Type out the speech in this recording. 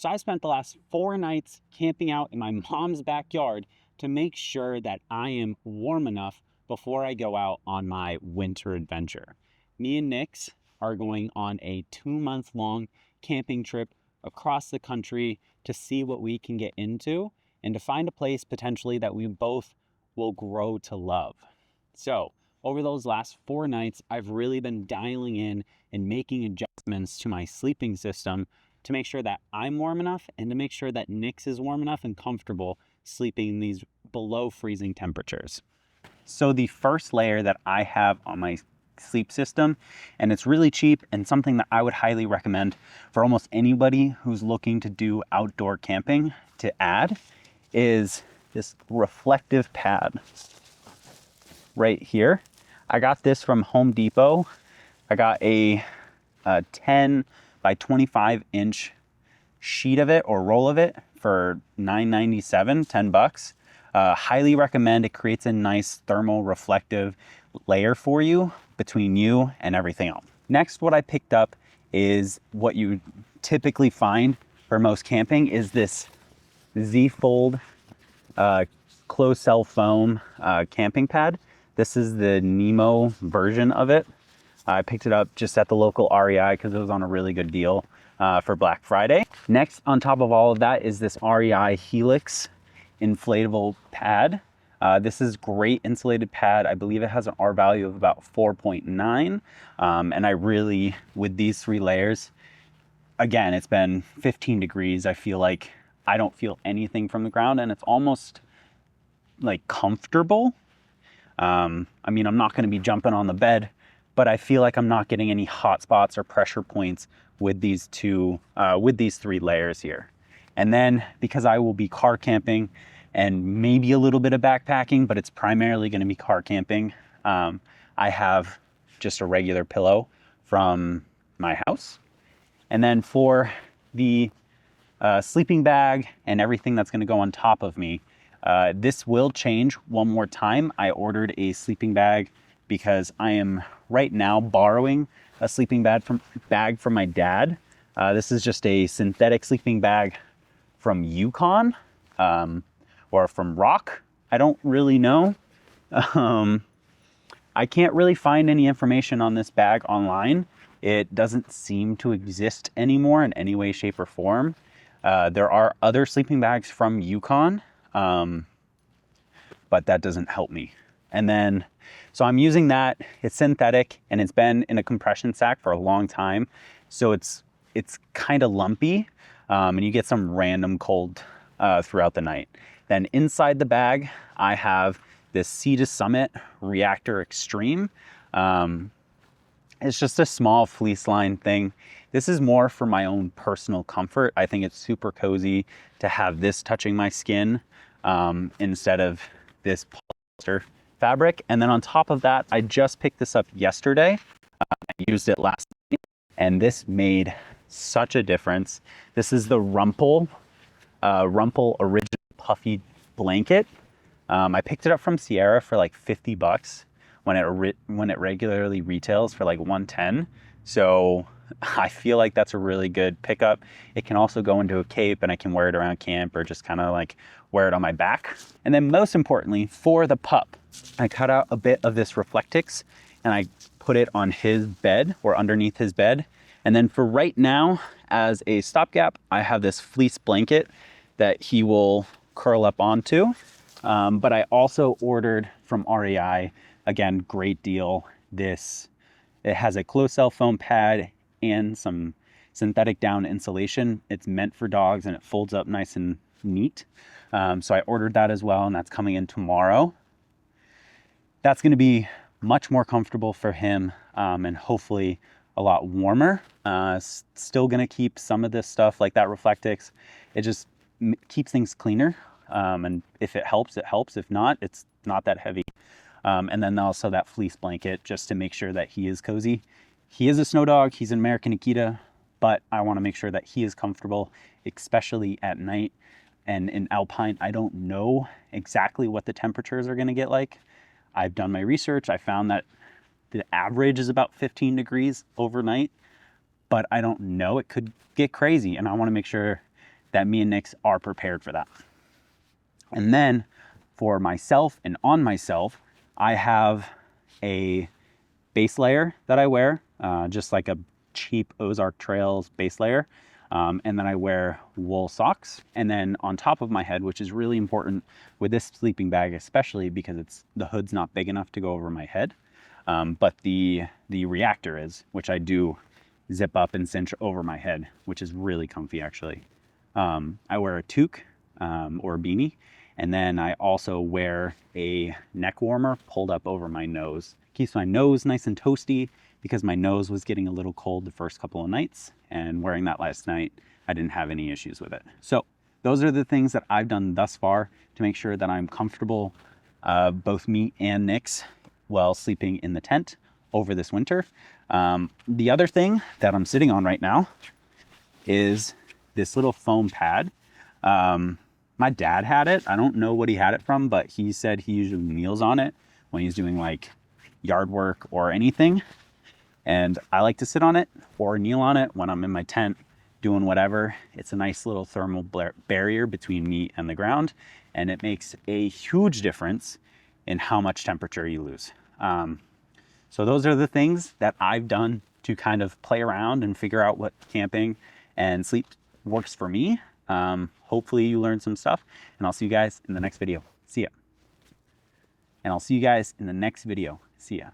So I spent the last 4 nights camping out in my mom's backyard to make sure that I am warm enough before I go out on my winter adventure. Me and Nix are going on a 2-month-long camping trip across the country to see what we can get into and to find a place potentially that we both will grow to love. So over those last 4 nights, I've really been dialing in and making adjustments to my sleeping system to make sure that I'm warm enough and to make sure that Nix is warm enough and comfortable sleeping in these below freezing temperatures. So the first layer that I have on my sleep system, and it's really cheap and something that I would highly recommend for almost anybody who's looking to do outdoor camping to add, is this reflective pad right here. I got this from Home Depot. I got a 10 by 25 inch sheet of it or roll of it for $9.97, 10 bucks. Highly recommend. It creates a nice thermal reflective layer for you between you and everything else. Next, what I picked up is what you typically find for most camping is this Z-fold closed cell foam camping pad. This is the Nemo version of it. I picked it up just at the local REI because it was on a really good deal for Black Friday. Next, on top of all of that is this REI Helix inflatable pad. This is great insulated pad. I believe it has an R value of about 4.9. And I really, with these 3 layers, again, it's been 15 degrees. I feel like I don't feel anything from the ground and it's almost like comfortable. I mean, I'm not going to be jumping on the bed, but I feel like I'm not getting any hot spots or pressure points with these 3 layers here. And then because I will be car camping and maybe a little bit of backpacking, but it's primarily going to be car camping, I have just a regular pillow from my house. And then for the sleeping bag and everything that's going to go on top of me, this will change one more time. I ordered a sleeping bag because I am right now borrowing a sleeping bag from my dad. This is just a synthetic sleeping bag from Yukon or from Rock. I don't really know. I can't really find any information on this bag online. It doesn't seem to exist anymore in any way, shape, or form. There are other sleeping bags from Yukon, but that doesn't help me. And then, so I'm using that. It's synthetic and it's been in a compression sack for a long time. So it's kind of lumpy and you get some random cold throughout the night. Then inside the bag, I have this Sea to Summit Reactor Extreme. It's just a small fleece line thing. This is more for my own personal comfort. I think it's super cozy to have this touching my skin instead of this polyester fabric. And then on top of that, I just picked this up yesterday. I used it last night and this made such a difference. This is the Rumple Original Puffy Blanket. I picked it up from Sierra for like 50 bucks when it regularly retails for like 110. So I feel like that's a really good pickup. It can also go into a cape and I can wear it around camp or just kind of like wear it on my back. And then most importantly, for the pup, I cut out a bit of this Reflectix and I put it on his bed or underneath his bed. And then for right now, as a stopgap, I have this fleece blanket that he will curl up onto. But I also ordered from REI, again, great deal. It has a closed cell foam pad and some synthetic down insulation. It's meant for dogs and it folds up nice and neat. So I ordered that as well and that's coming in tomorrow. That's going to be much more comfortable for him and hopefully a lot warmer. Still going to keep some of this stuff like that Reflectix. It just keeps things cleaner. And if it helps, it helps. If not, it's not that heavy. And then also that fleece blanket just to make sure that he is cozy. He is a snow dog. He's an American Akita, but I want to make sure that he is comfortable, especially at night. And in Alpine, I don't know exactly what the temperatures are going to get like. I've done my research. I found that the average is about 15 degrees overnight, but I don't know. It could get crazy. And I want to make sure that me and Nix are prepared for that. And then for myself and on myself, I have a base layer that I wear, just like a cheap Ozark Trails base layer. And then I wear wool socks. And then on top of my head, which is really important with this sleeping bag, especially because the hood's not big enough to go over my head. But the reactor is, which I do zip up and cinch over my head, which is really comfy actually. I wear a toque or a beanie. And then I also wear a neck warmer pulled up over my nose. Keeps my nose nice and toasty because my nose was getting a little cold the first couple of nights, and wearing that last night, I didn't have any issues with it. So those are the things that I've done thus far to make sure that I'm comfortable, both me and Nix, while sleeping in the tent over this winter. The other thing that I'm sitting on right now is this little foam pad. My dad had it. I don't know what he had it from, but he said he usually kneels on it when he's doing like yard work or anything. And I like to sit on it or kneel on it when I'm in my tent doing whatever. It's a nice little thermal barrier between me and the ground, and it makes a huge difference in how much temperature you lose. So those are the things that I've done to kind of play around and figure out what camping and sleep works for me. Hopefully you learned some stuff, and I'll see you guys in the next video. See ya. And I'll see you guys in the next video. See ya.